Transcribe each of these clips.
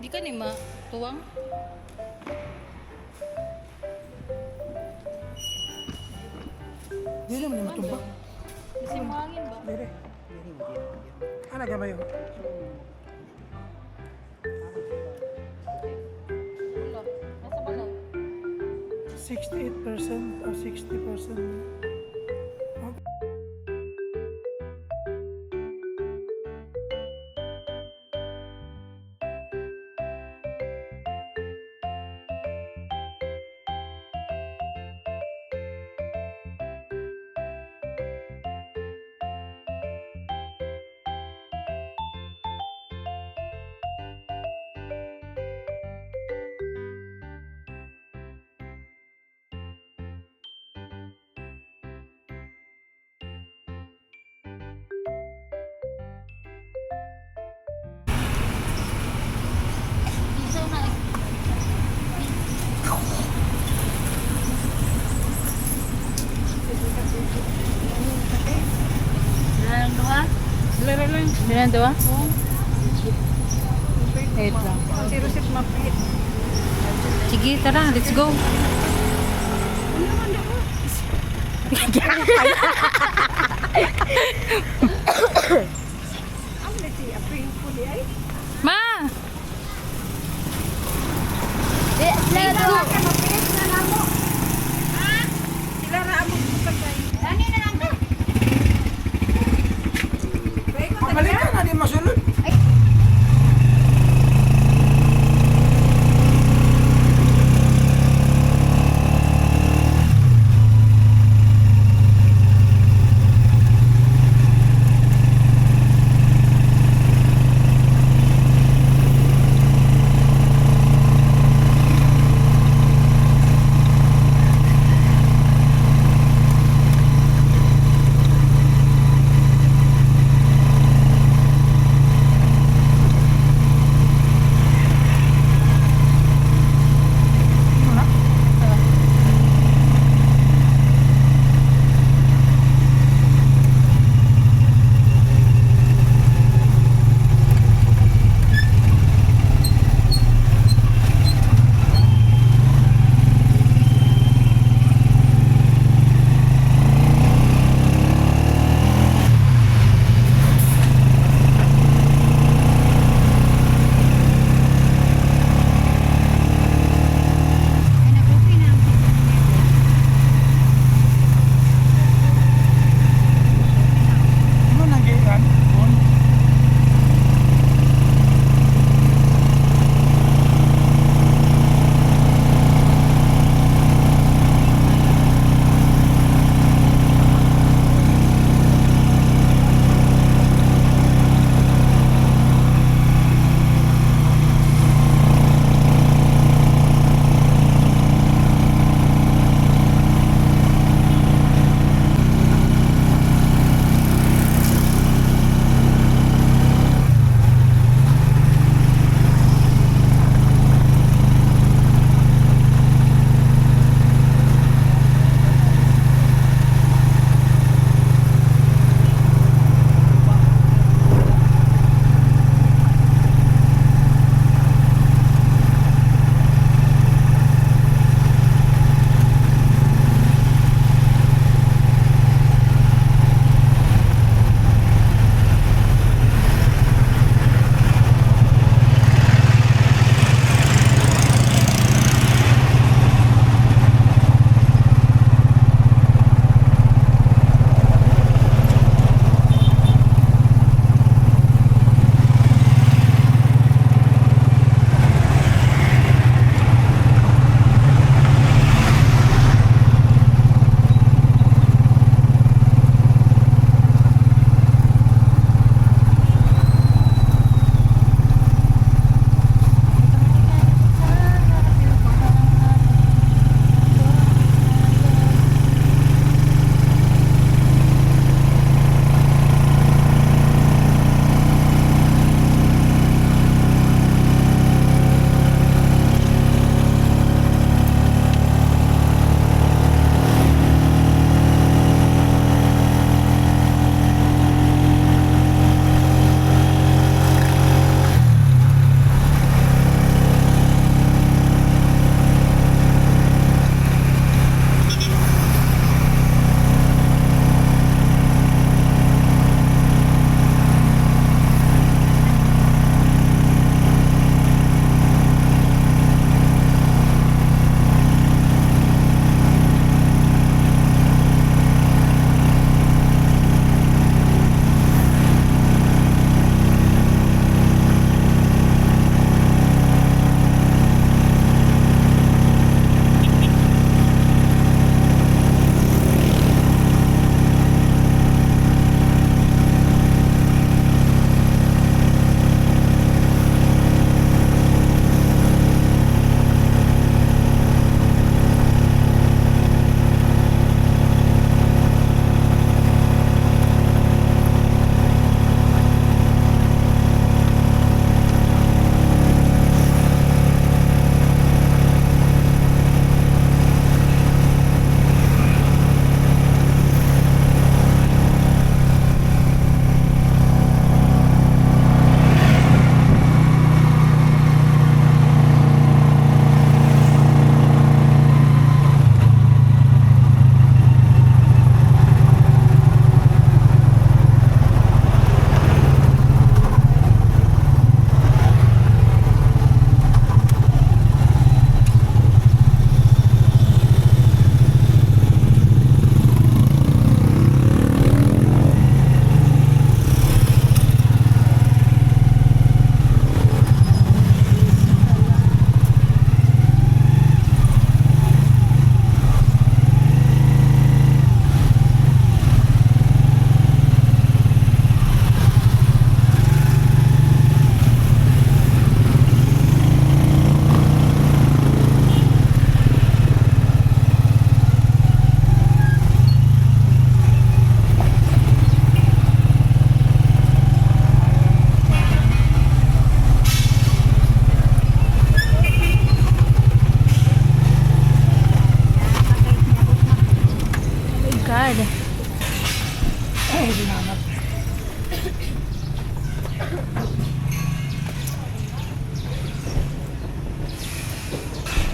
Di ka ni ma tuwang? Di naman yung matumba. Kasi mahangin ba? Dire. Ano gamay yun? Wala. Nasa balay. 68% or 60%. Bilang dua? Bilang dua? Ito. Sige, tara, let's go. Ma! Pabalik ka na, di masulod.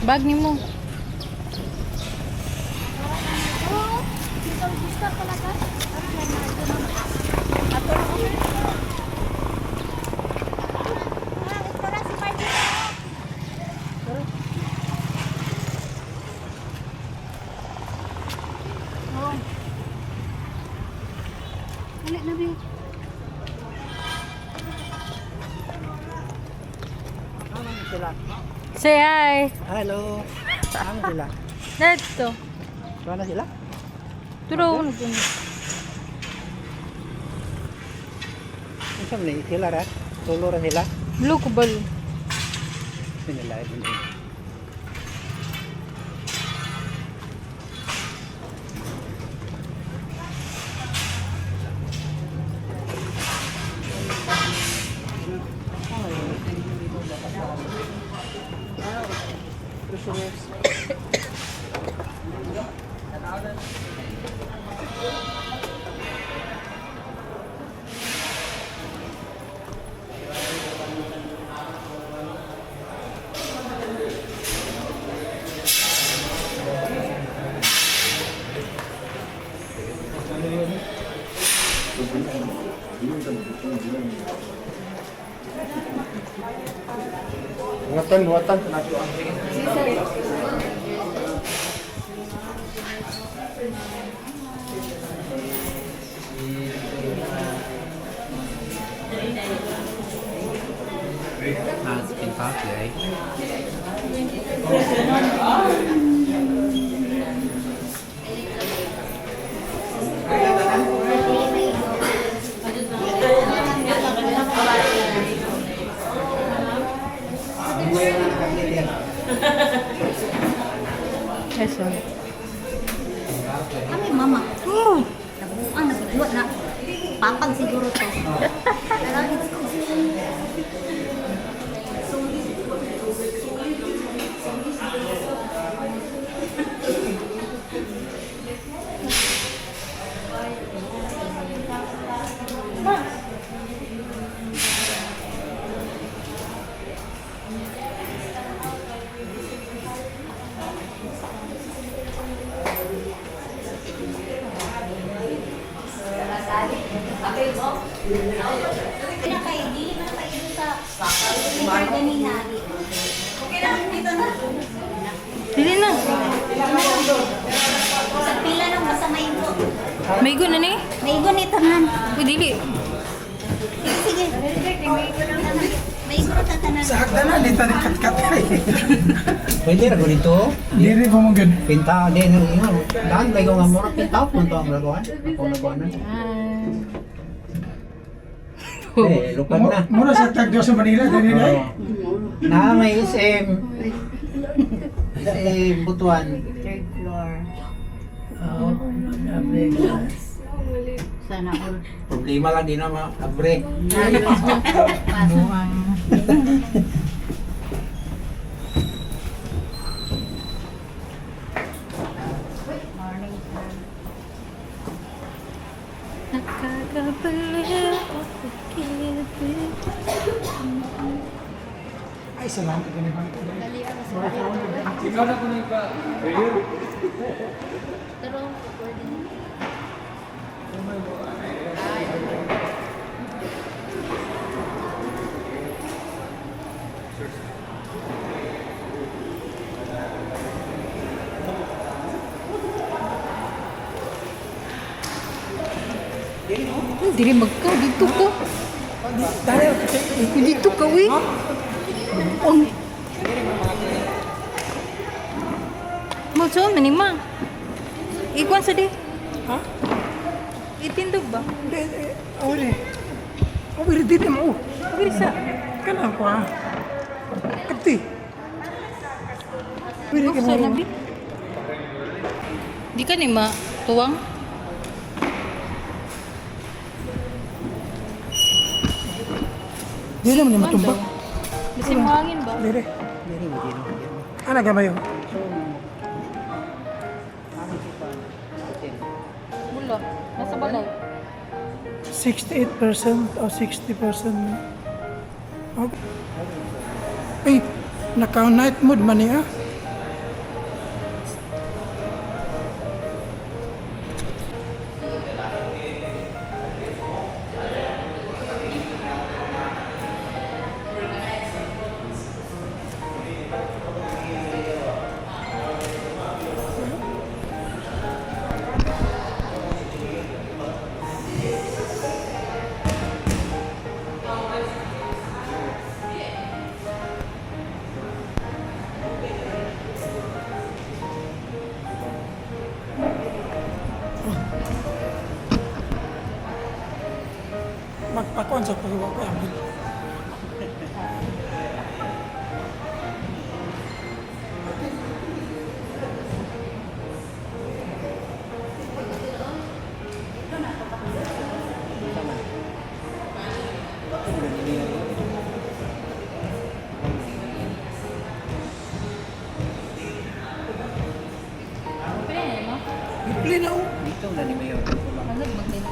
Bag ni mo. Sila. Say hi. Hello. Ano sila? Dito. Wala na sila? Turo na dun. Ang saan na sila ra? Tulo ra sila? Blue ko balo. Pinala din. Buatan. It's been popular. Eso. Kami mama. Nabuang nagluwa na. Papag siguro to. Lalaki ko. Pinakaili na kayo sa ganinari. Okay lang, dito na. Dili na. Sa pila ng basta maigo. May go na ni. Maigo ni tanan. Uy, dili. Sige. Maigo na tanan. Sa hagdanan, dito rin kat-kat kay. Pwede ra dito. Diri po mong good. Pinta din yung daan may ko nga mura pinta man to ang laguan. Ako laguan. Eh, lupan na. Mura sa tagdo sa Manila, dali na. Na may SM. SM Butuan. Third floor. Oo. Sana all. Problema lang din na abre. Ay, salamat ka naman. Dili magka dito ko. Dali. Dito ka wi. Ang mo so manima. Ikuan sa di. Ha? Itindog ba? Ore. Ore dito mo. Uri sa. Kana ko ha. Kapti. Pwede ka Buksan na mo. bi. Di ka ni ma tuwang. Dili naman yung matumbak. Bisin mo hangin ba? Dili. Ano gamay yun? Mula. Nasa balay. 68% o 60%. Okay. Ay, naka-night mode man niya. man sa pagkawa ko abot. Pwede mo? Gipli na ako. Dito na ni Mayor. Ano magdala?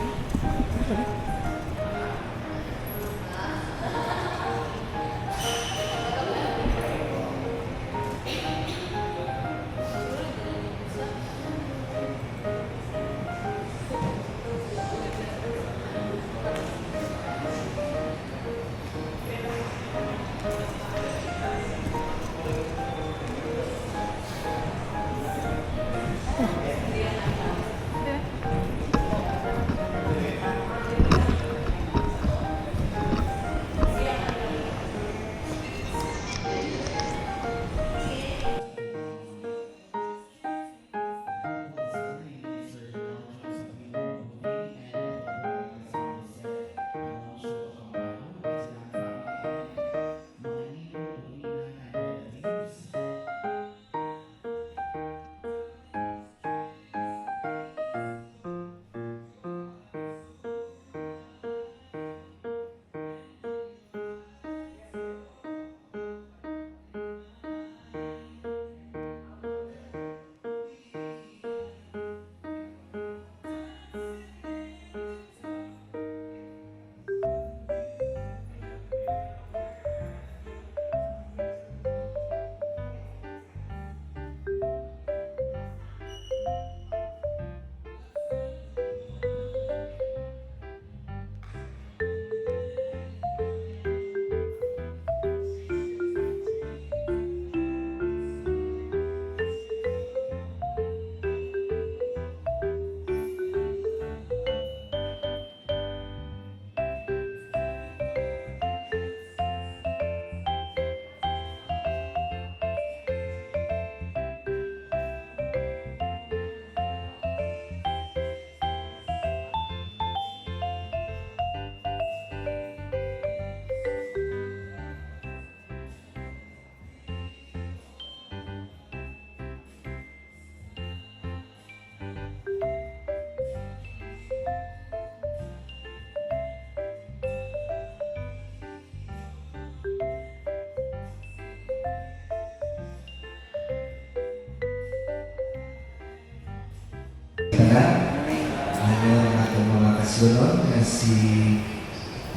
Ano ang ating mga kasunod na si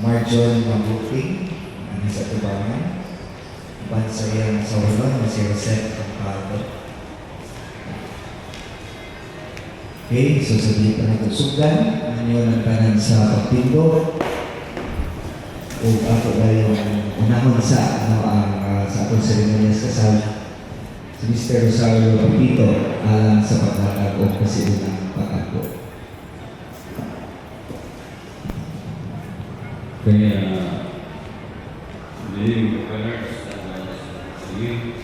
Marjon Mabuting, ano sa Tubangan, Bansayang sa Hulon, na si Rosette Campado. Okay, so sabihin pa natin sugdan, ano ang tanan sa pagpindo, o ako ba yung unahon sa sa atong seremonyas kasal, si Mr. Rosario Papito alang sa paghatag o kasiunang paghatag. Kaya, hindi mo Father, sige.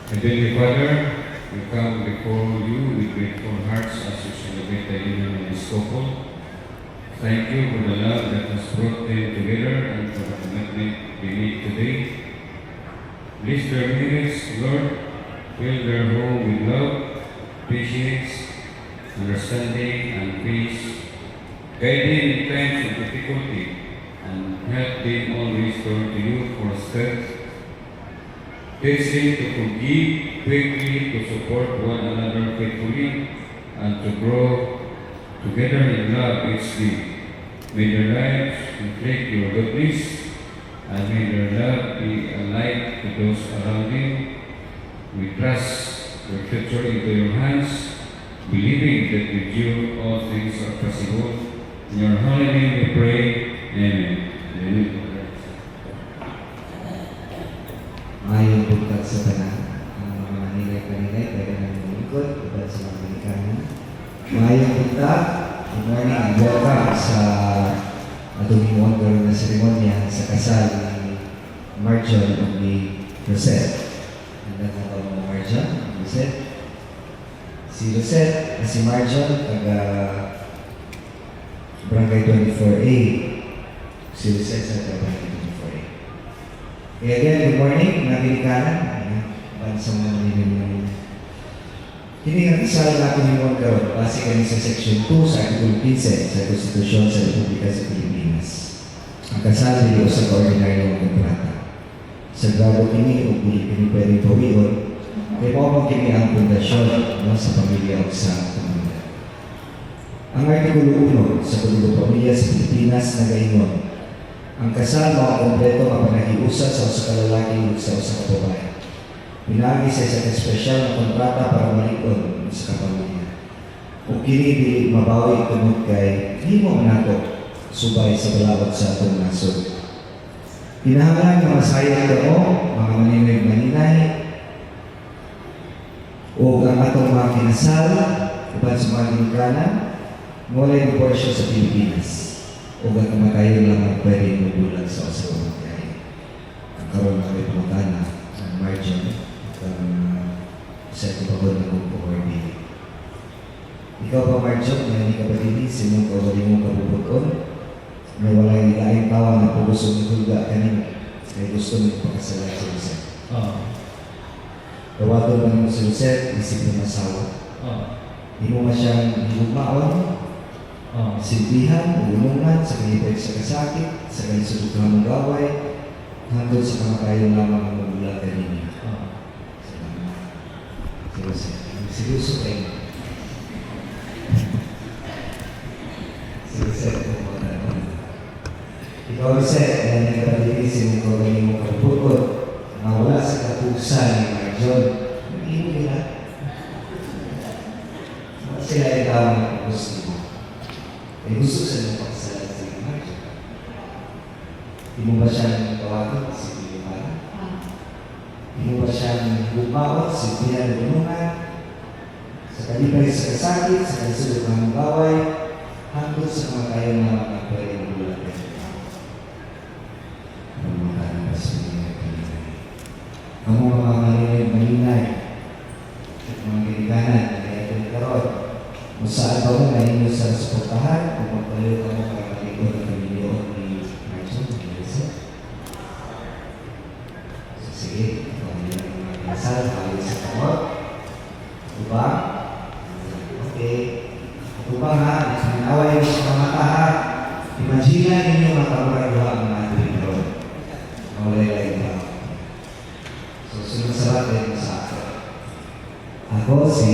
Heavenly Father, we come before you with grateful hearts as we celebrate the union of this couple. Thank you for the love that has brought them together and for the commitment they made today. Bless their marriage, Lord. Fill their home with love, patience, understanding, and peace. Guide them in times of difficulty and help them always turn to you for strength. Teach them to forgive quickly, to support one another faithfully, and to grow together in love each day. May their lives reflect your goodness, and may their love be a light to those around them. We trust your future into your hands, believing that with you all things are possible. In your holy name we pray. Amen. Amen. Mayong bugtag sa tanan, ang mga manilay-kanilay, pwede namin malikod, iba't sa mga Amerikana. Mayong bugtag, good morning and welcome sa atong wonder na seremonya sa kasal ni Marjon at ni Rosette. Hanggang na ba mo Marjon, Rosette? Si Rosette, si Marjon, taga Barangay 24A, si Jose sa trabaho ng Foy. Kaya again, good morning, mga Pilikanan. Bansang mga nilin. Kini nga kasal natin yung karon base kami sa Section 2 sa Artikulo 15 sa Konstitusyon sa Republika sa Pilipinas. Ang kasal dili sa ordinaryo ng kontrata. Sa grado kini o kini pwedeng pawion, kaya mo kini ang pundasyon no, sa pamilya o sa komunidad. Ang Artikulo 1 sa Kodigo Pamilya sa Pilipinas nagaingon, ang kasal mga kompleto nga panahiusa sa usa ka lalaki ug sa usa ka babae. Pinagi sa isang espesyal na kontrata para malikon sa kapamilya. O kini dili mabawi tungod kay himo nato subay sa balawat sa atong nasod. Kinahanglan nga masayang kamo, mga maninay-maninay, o ang atong mga kinasal, uban sa mga ginikanan, walay diporsyo sa Pilipinas. O ang kamatayon lang ang pwede magulang sa usawa ng kaya. Ang karoon ng reputana, ang margin, sa ipagod na kong pag-ordi. Ikaw pa, Marjo, na hindi ka patili, sinong kawali mong kabubukon, may walang ilaing tawa na pagusog ng hulga kanina, kaya gusto mo ipakasalan sa Jose. Tawato lang mo sa Jose, isip ng asawa. Hindi mo masyang higugmaon, silbihan, ulungan, sa kanipag sa kasakit, sa kanisudot ng gaway, hanggang sa kamakayon lamang ang magulang kanina. Seryoso kayo. Seryoso kayo. Ikaw, Jose, yan ang kapatilisin mo kung galing mo kapupukot na wala sa kapusan ni Marjon. Hindi mo nila. Sila ay tao ng gusto mo. Ay gusto sa mga pagkasalan sa Marjon. Hindi mo ba siyang tawagan si Pilipana? Hindi mo ba siyang bumawat sa pinalunungan, sa kalipay sa kasakit, sa kalisulot ng baway, hanggang sa mga kayo na mga pwede ng bulan na ito. Ang mga kanabas sa mga kalinay. Ang mga malinay at mga ginikanan na ito karoon, kung saan ba mo na inyo sa suportahan, kung magpalayo ka mo para malikod ng pamilyon ni Marjon, sige. Asal kali sa kamot. Diba? Okay. Diba nga, naway mo sa mga taha. Imagine ninyo makamaragawa ang mga tuwing mawalay ba? So, sumasabat din sa akin. Ako si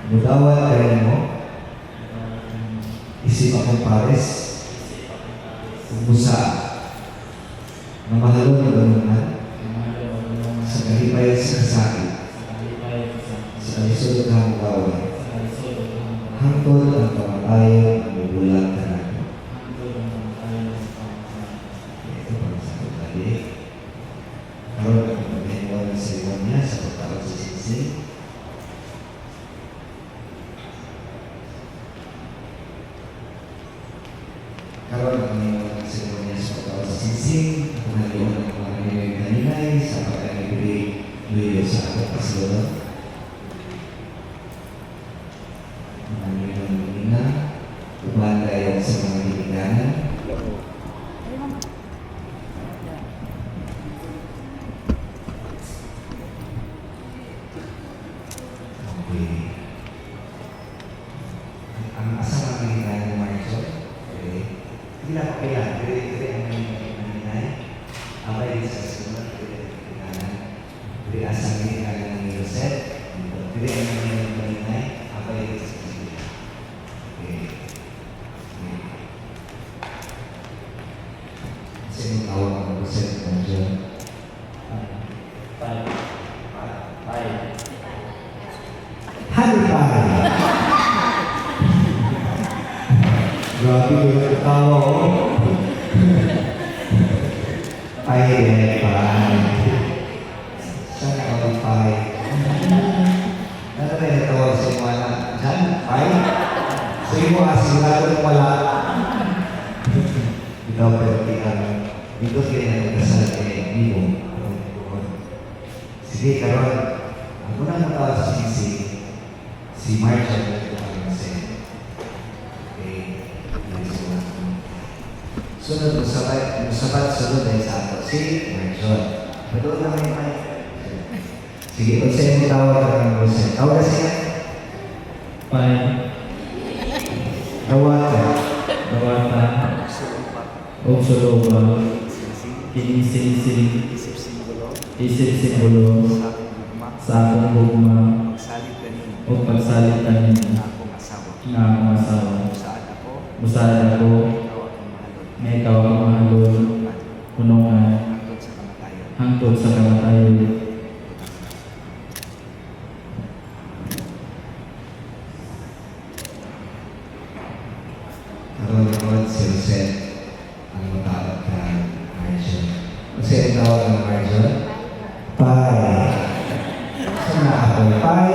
Mudawa kayo mo. Isip akong pares. Busa na mahalo na ganunan sa kalipay sa kasakit sa kalisulot ng gawin hangtod ang kamatayon ang magulang ka natin. Ito pang sa pagkali karoon ang pagkahinuan ng seremonya sa pagtawag sa sinsing. Karoon ang pagkahinuan seremonya sa pagtawag sa sinsing, pangaliwan ng mga kaninay sa pagkakibili sa ating pasilunod. Pangaliwan ng ina, umahan tayo sa mga ginikanan. Okay. Ang asal ng ginikanan ng Marjo, hindi na pakailan, dire ang nangyay. Abay sa sunod, dire ang kanan. Dire asang ginikanan ng Jose, dire ang nangyay, abay sa sunod. Okay. Sino tawag ng Jose ng John? Hanipay! Grabe yung katawa ko. Ay, saan ka mag-pay? Ano na yung tawag sa mga na? Diyan? Pay? So yung mga asigurado ng wala. Ikaw pertihan. Dito kayo na nagkasal kay Bibo. Sige, karon. Ako na matawag sa si Marjo. Sunod, musabat sunod ay sa ato. Si Marjon. Patuloy na kayo kayo. Sige, kung sa'yo mo tawag ka ng Rosel. Tawag ka siya. Pai, Tawag ka. Dawata, Oksoloba, Kinising-sing, Isip Simbolo, sa akong gugma, o pagsalit kanin na akong asawa. Busaan ako, may ikaw ang mahalon, hunungan, hangtod sa kamatayon. Karoon naman si Rosel ang matawag ka Marjon. Kasi ang tawag ng Marjon? Pai. Sana ako Pai,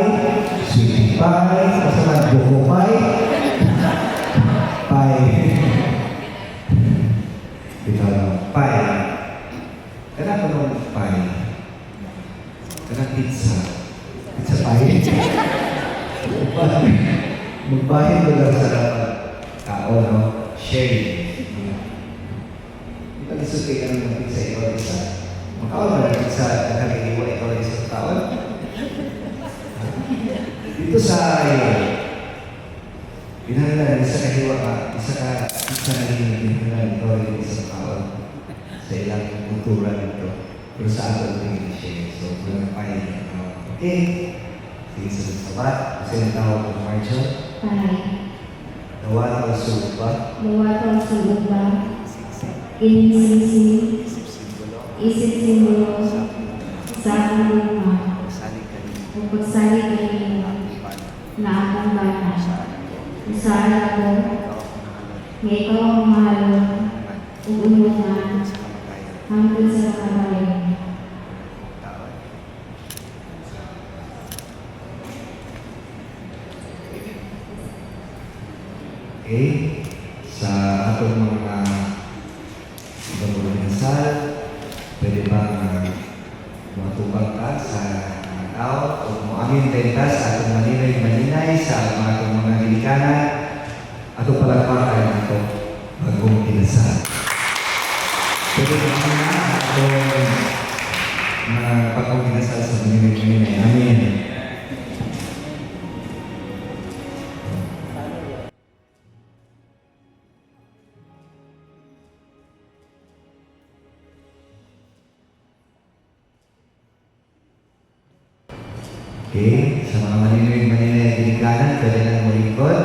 Sweetie Pai, sana buko Pai. Pai. Ito lang, Pai. Kaya ko nung Pai. Kaya pizza. Pizza Pai. Magbahin ko lang sa tao, no? Sharing. Ito isuti ka ng pizza, ikaw isa. Makaon ba ng pizza, nakaliwa, ikaw isa tao? Dito sa pinahalalan, isa kahiwa ka, isa ka pizza na pinahalalan, ikaw isa tao. Sa ilang kultura dito. Pero sa ato, ito yung share. So, walang pahin. Okay? Sige, sunod sa bat. Kasi ang tawag ng Marjon. Pai, Nawataw suba. luwatang sulubba, inisisi, isip simbolo, sa akong luma, o pagsali kanino, na akong bata. Usara ako, may ikaw ang mahalon, uunungan, hanggang sa kamatayon. Okay? Sa atong mga pagmamahasal, pwede bang matubag ka sa mga tao o muaming benta sa atong maninay sa atong mga hilikanan atong palagpakan ato bagong kinasal. Pwede bang na atong mga bagong kinasal sa maninay. Amen. Okay, sa mga maninay dilikanan, pwede lang malingkod.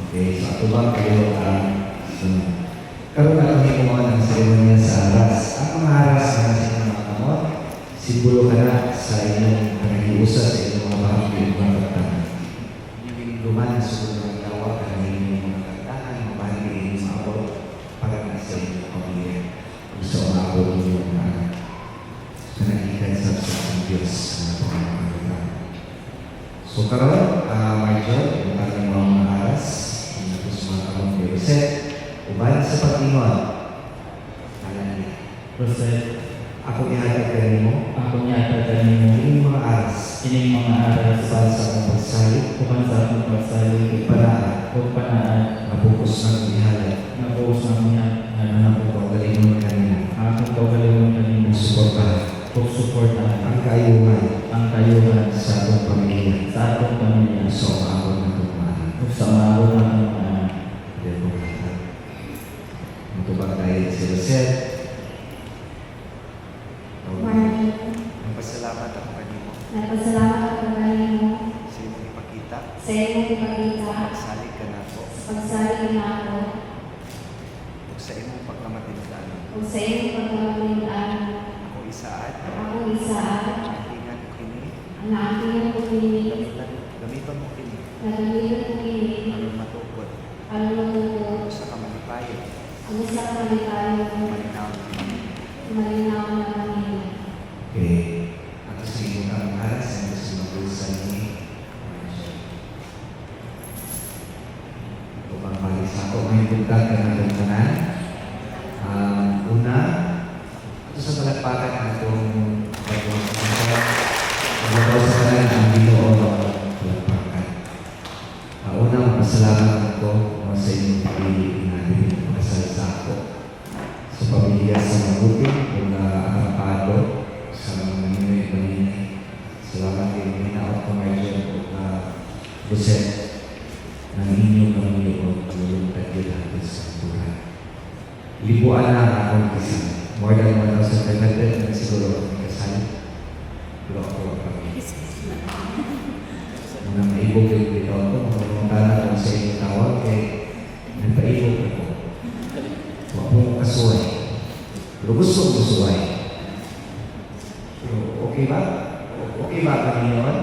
Okay, so ato ba kayo ang sunod? Karoon na kami kumuha ng seremonya sa aras. Ang mga aras na sa mga kamot, simbolo ka na sa inyong panagiusa sa inyong mga bahagi ng mga kagtahan. Yung luman na sunod ng tawa, kanahin yung mga kagtahan, mga bahagi ng mga abot, para na sa inyong pamilya. Gusto umabot yung mga anak. Nakikinig sa Diyos na pangalaman. So karon, Marjon, yung ating mga aras, ang natos mga kamong ni Rosel, uban sa pag-ingon, alam niya. Rosel, Ako ihatag ka mo, ako niyata kanimo, ining mga aras, ining mga aras, uban sa akong pagsalit, uban sa akong pagsalit, ipanaan, o panaan, mabukos ng ihalat, na buos ng niya, na ang pagkalingon kanina, akong kagalingon kanimo, suportahan, pagsuportahan, ang kaayuhan ang kayuhan sa atong pamilya, sa atong pamilya, so maabot na tumahan. o sa maabot ng mga Kaya po kata. Matubag tayo si Rosel. Marvin, Magpasalamat ako kanimo nagpasalamat ako kanimo sa imong ipakita. sa iyong ipakita, Salig ka na po pagsali na ako, ug sa imong pagkamatindahan. o sa iyong pagkamalintaan, Ako isaad, ako isaat, ingat ko kini, ang naakinan ko kini, gamitan mo kini, nagamitan ko kini, aron matukod, ang matutod, sa kamalipayon, ang isa kalitayo, malinaw na kami. malinaw na kami. Okay. At sa imong karangalan sa imong sinaglusan ni ito pang palisa ko may bugtag ka ng gantanan. Una, ito sa palagpakan ng itong bagong sa kanan ang Ginoo palagpakan. Unang pasalamat ako sa inyong pagiging natin pasal sa ako. Sa pamilya sa mabuti, kung nakakapado sa mga nangyay. Salamat din minaot ko ngayon o Buset ng inyong Panginoon tulungtad yun natin sa buhay. Libuan na akong kasal. More than 1,500 na siguro ang kasal. Pero ako ang pamilya. Nang maibog yung dito ako, magpapantala ko sa inyong tawag, kaya nagpaibog ako. Huwag mong kasuway. Pero gusto kong kasuway. Pero okay ba? Okay ba, Panginoon?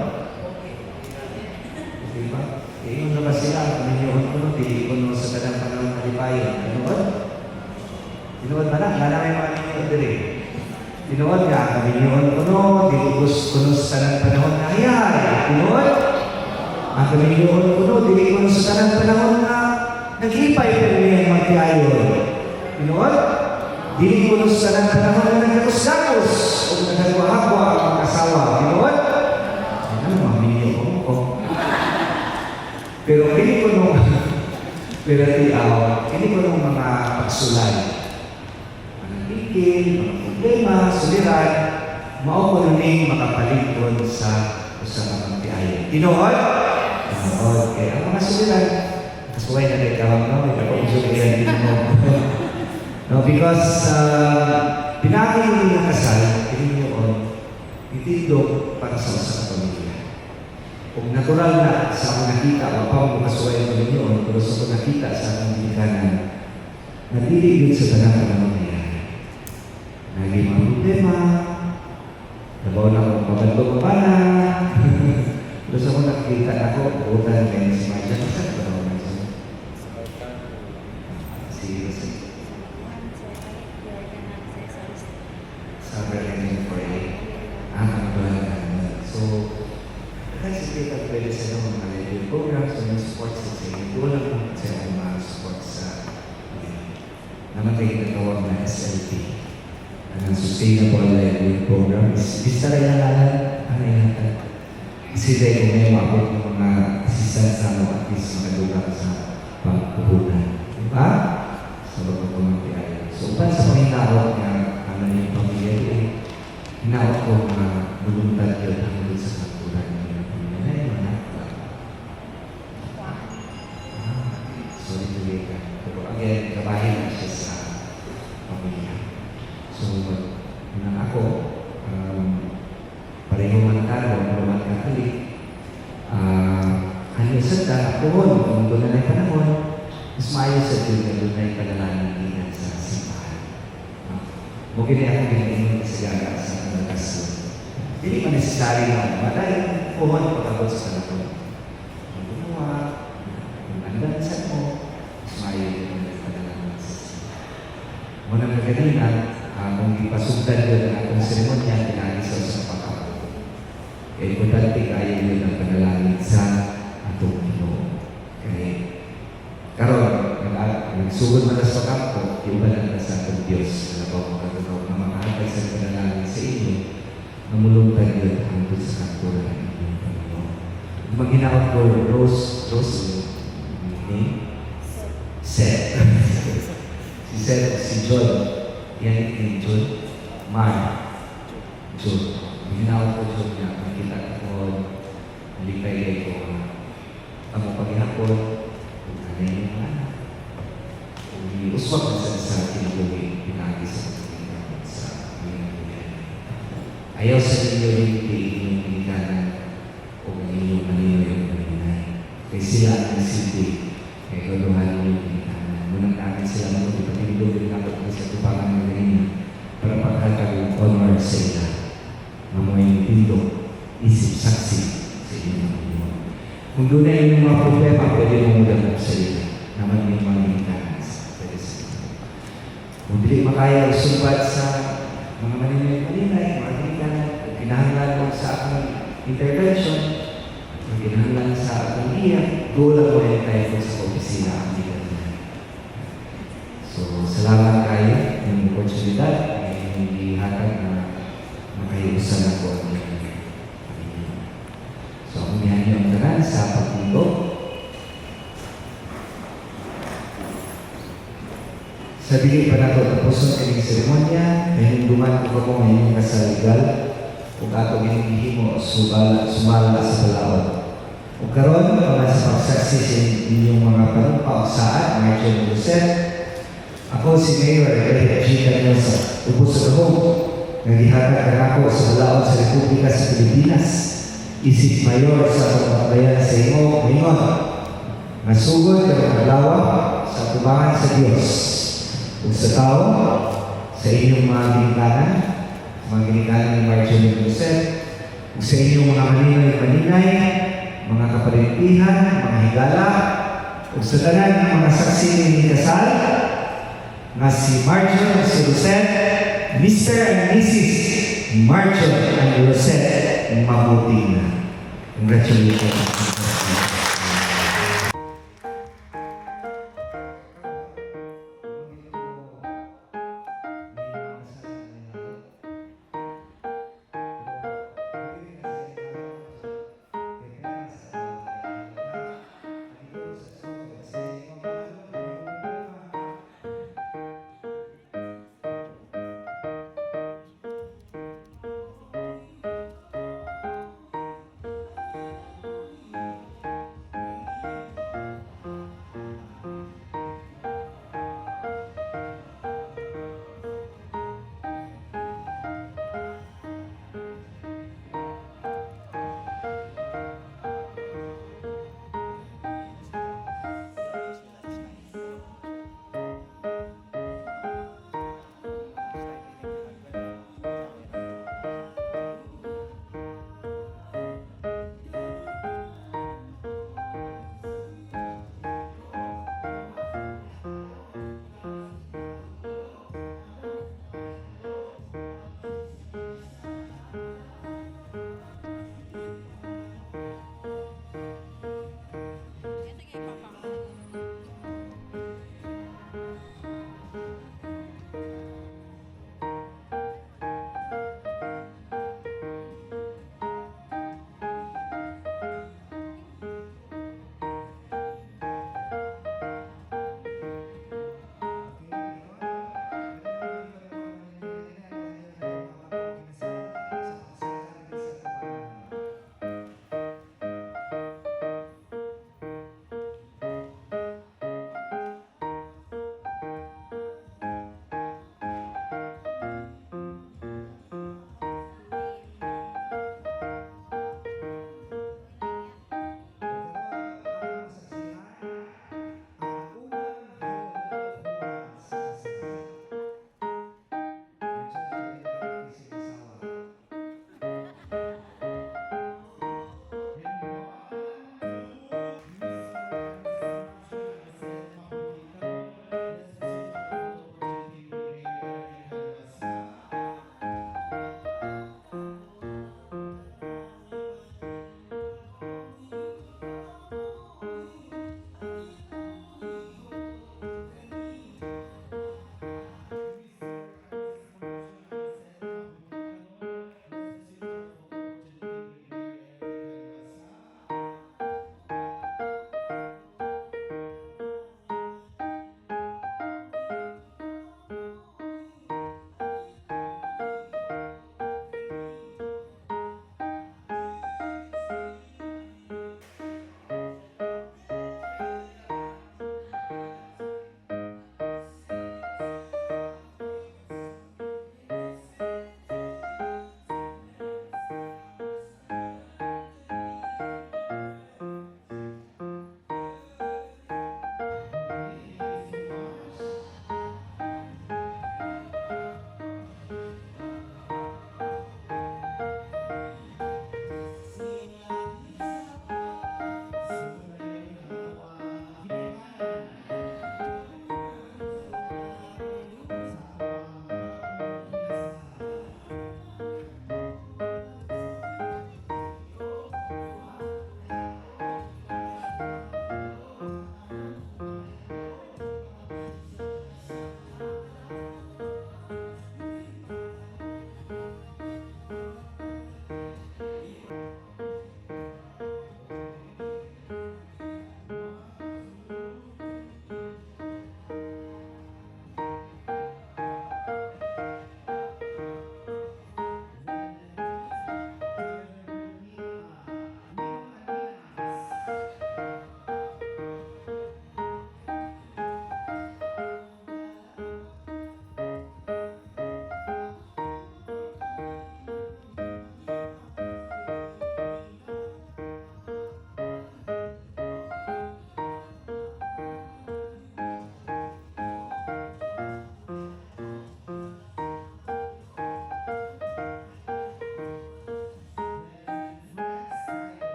Okay ba? Iyon naman sila, Panginoon ko no, pili ko no sa kanang panahon kalibayan. Panginoon? Panginoon ba na? Lala may mga Panginoon diri. Panginoon nga, Panginoon ko no, dilubos ko no sa kanang panahon na hayay. Panginoon? Ang Panginoon ko no, dili ko no sa kanang panahon na naglipay ka rin magtiayon. Panginoon? Dili ko no sa kanang panahon na nagkakos-dakos o nagkakwa-hakwa ang mga asawa. Panginoon? Ano mga Panginoon ko? Pero hindi ko nung hindi ko nung mga pagsulay. Mga bigil, mga problema, suliran, mao ko nung makapalingkod sa usamang magtiayon. Tinood? Tinood. Kaya ang mga suliran, kasuway na kayo tawag no? Ito po suliran din mo. No, because pinakay yung kasal, Panginoon, itindog para sa usang pamilya. Kung natural na sa akong nakita, wapang makasuway ang Panginoon, pero sa akong nakita sa akong binikanan, natiligid sa tanang panahon niya. Naging mga problema, nabaw na akong mabandong mabana. Pero sa akong nakita ako, buutan kayo si Maja. Sige. Sabi rin for So, kasi kita pwede sa mga radio programs o yung sports sa inyo. Doon lang po sa mga sports sa namatay na tawag na SLP. Ang Sustainable Livelihood Program. Bista rin nalalan ang inatan. Kasi dahil kung may mabot ng mga assistants na mo at least makadugang sa pagpuhunan. Diba? Sa pagpuhunan. So, upan sa panginaot niya, ano yung pamilya hinaot ko mga voluntad yun ang ulit sa pagpuhunan niya. Ay, manak lang. Sorry to wake up. Pero again, kabahin na siya sa pamilya. So, nang ako, pareho man talo, naman Katolik, ano sa ako, kung doon na panahon, mas maayos sa Diyos na doon na panalangin sa simbahan. Mungkin na akong ginainin sa gaga sa kanalakas. Hindi pa necessary na dahil puhon pagkabot sa panahon. Ang gumawa, ang andansan mo, mas maayos na panalangin sa simbahan. Muna na ganina, kung ipasugdan doon ang atong seremonya, pinalisaw sa pagkabot. Kaya importante kayo yun ang panalangin sa atong Ginoo. Kaya, karon nagsugod man sa pagkabot, iubalan na sa atong Diyos. Na po magkatunaw na makahatay sa panalangin sa inyo, namulungtad yun ang doon sa kanturan ng inyong Panginoon. Maghinaot ko, Rose, name? Seth. Si Seth, si John. Yan ni John. John. Maghinaot ko John niya. Makita ko, nalipay ko. Ang paghihapon, kung nanay yung mga anak. Kung uswag na sa kinabuhi, pinagi sa pagkakilang sa mga ayaw sa inyo rin inyong pinikanan o inyong manino yung paninay. Kaya sila ang silbi. Kaya galuhan yung pinikanan. Munang namin sila mo, ipatindog rin ako sa tupangan ng ganyan para pagkakang honor sa ila. Mamuhay tindog, isip, saksi sa inyong mga inyong. Kung doon na yung mga problema, pwede mong ulang sa ila. Naman yung mga pinikanan pwede sa ila. Kung hindi makaya usumpat sa mga maninay, mga pinikanan, kung kinahanglan mo sa akong intervention, kung kinahanglan sa akong iya, doon lang mo yung tayo sa opisina ang pinikanan. So, salamat kayo ng oportunidad ay hindi hatag na makayusan ako ang mga. So, kung yan yung tanan sa pagtindog, Sa dili pa nato tapos ang inyong seremonya, hinunduman ko mo ngayong kasaligal kung ato ginigihimo sumala sa balaod. O karon para sa pagsaksi sa inyong mga panumpausaan, Marjorie Joseph, ako si Mayor Ray G. Canyosa, ubos sa kahog, naghihatag ka ako sa balaod sa Republika sa Pilipinas, isip mayor sa pagpapayan sa imo, ngayon, nasugod ka maglawa sa tubangan sa Diyos, ug sa tao, sa inyong mga ginikanan ni Marjorie Joseph, ug sa inyong mga maninay, mga kapalimpihan, mga higala, ug sa tanan ng mga saksi ni kasal, nga si Marjorie Joseph, Mr. and Mrs. Marjorie and Rosette Mabuting na. Congratulations.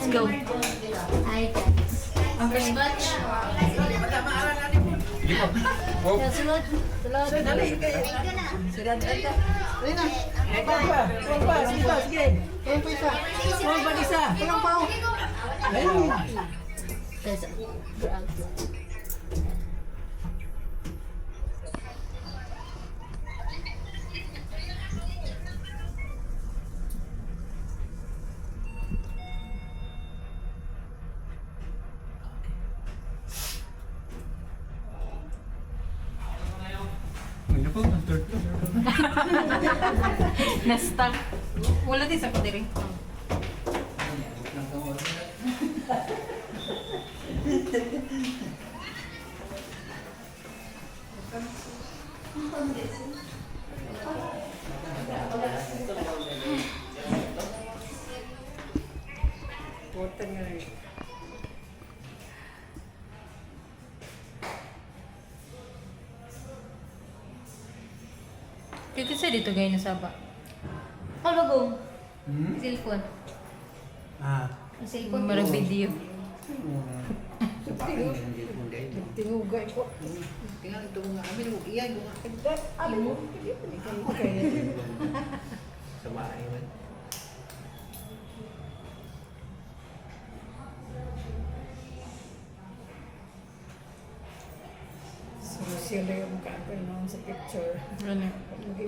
Let's go. Hi, guys. First batch. Sulod. Sulod. Guys, Ano po? Ang third floor. Na-stuck. Wala din sa kadiri. Kaya sa dito gaya na saba. Ano go? Hmm? Cellphone. Ah. Cellphone. Marang video. Sa bahay nga lang dito mong dahil. Tinugay ko. Kaya ito mga amin, huwag iyan. Sa bahay man. Social yung kape no sa picture. Ano?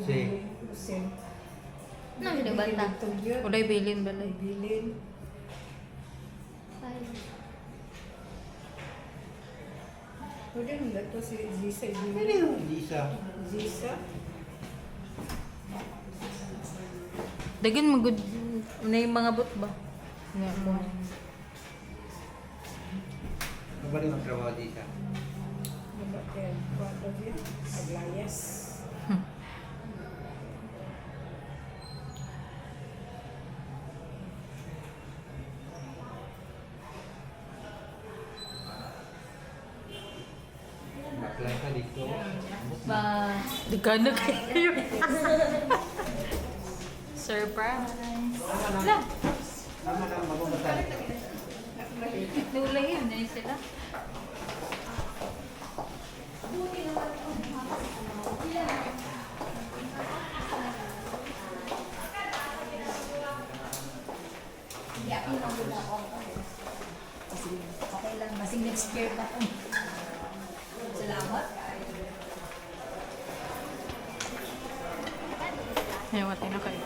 Si. Ano yung banta? Walay bilin balay. Bilin. Pwede mo dito si Zisa. Ano yung Lisa? Zisa. Dagan magud na yung mga bot ba? Nga mo. Ano ba rin ang trabaho Lisa? Bakit? Kwento niya? Aglayas. Baklay ka dito. Ba, dagana kayo. Surprise. Wala. Tama na, mabubutan. Nulay yun, na sila. Okay lang. Masing next year pa po. Salamat. Hayawati na kayo.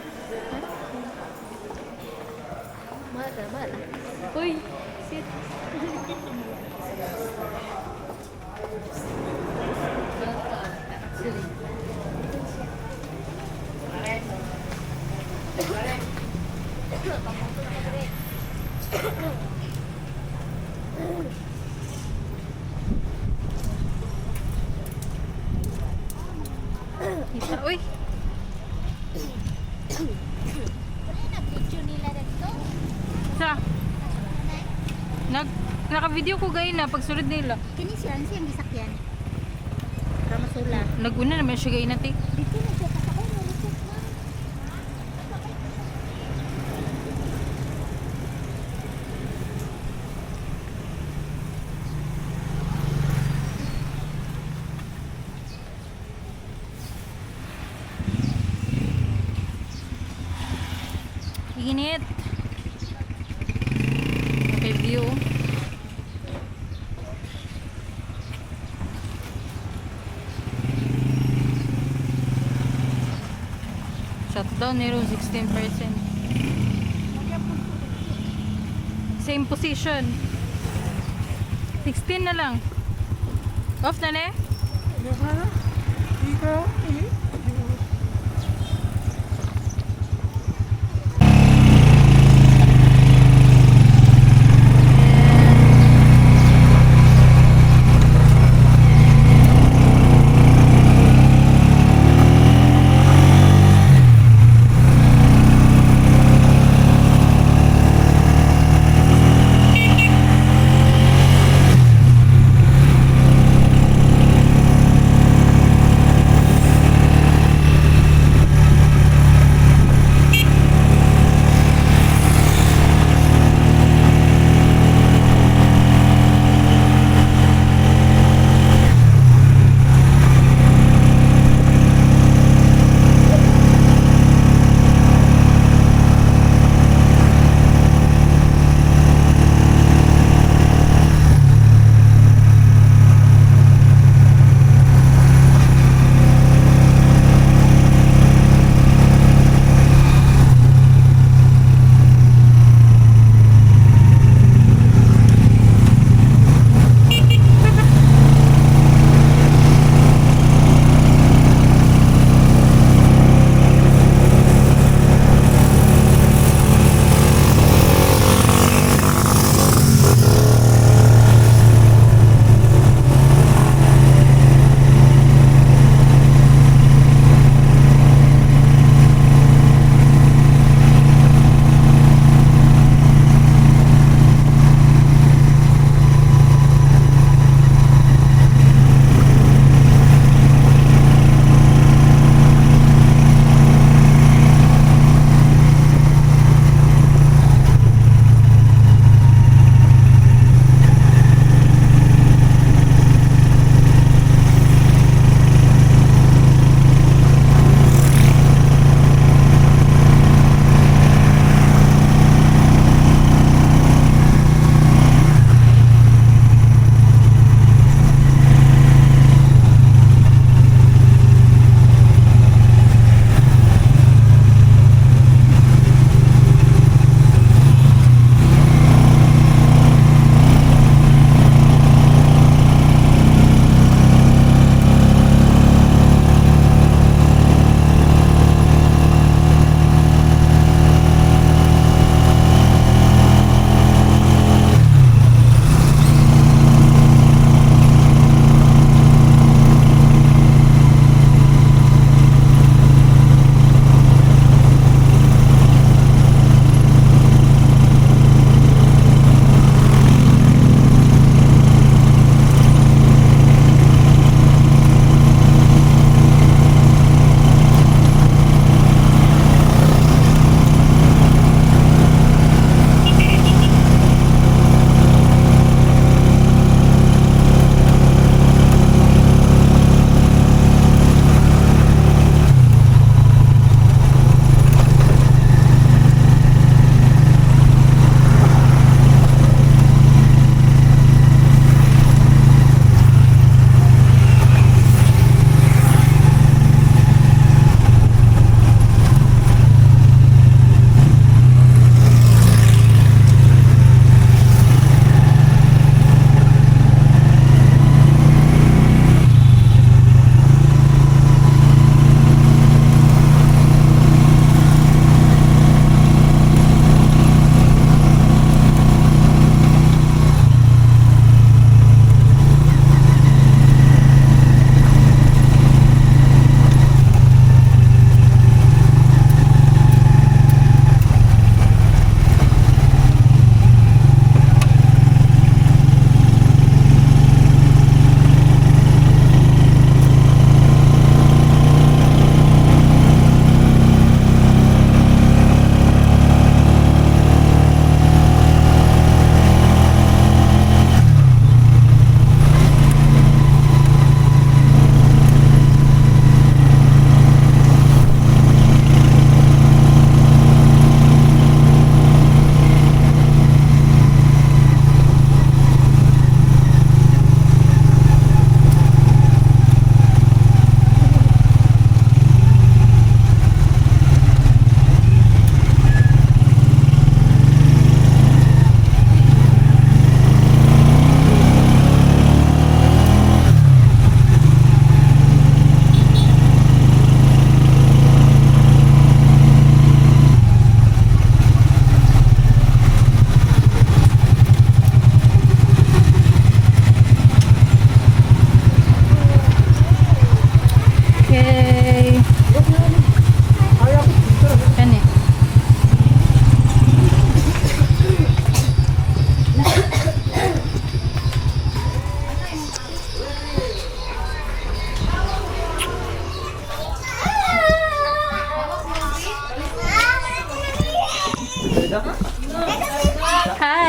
Bala. Uy, sit. Isa, uy. Nag-picture nila dito. Sa. Naka-video ko gaya na pagsulod nila. Kini siya ang gisakyan. Para masula. Naguna naman siya gaya na, te. Dito na siya kasakay. Nalusot na. Init. Okay, view. Shutdown nero 16%. Same position. 16 na lang. Off na ne?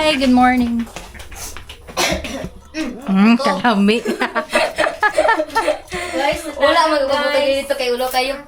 Hi, good morning. Kalami. Guys, wala magpapunta dito kay ulo kayo.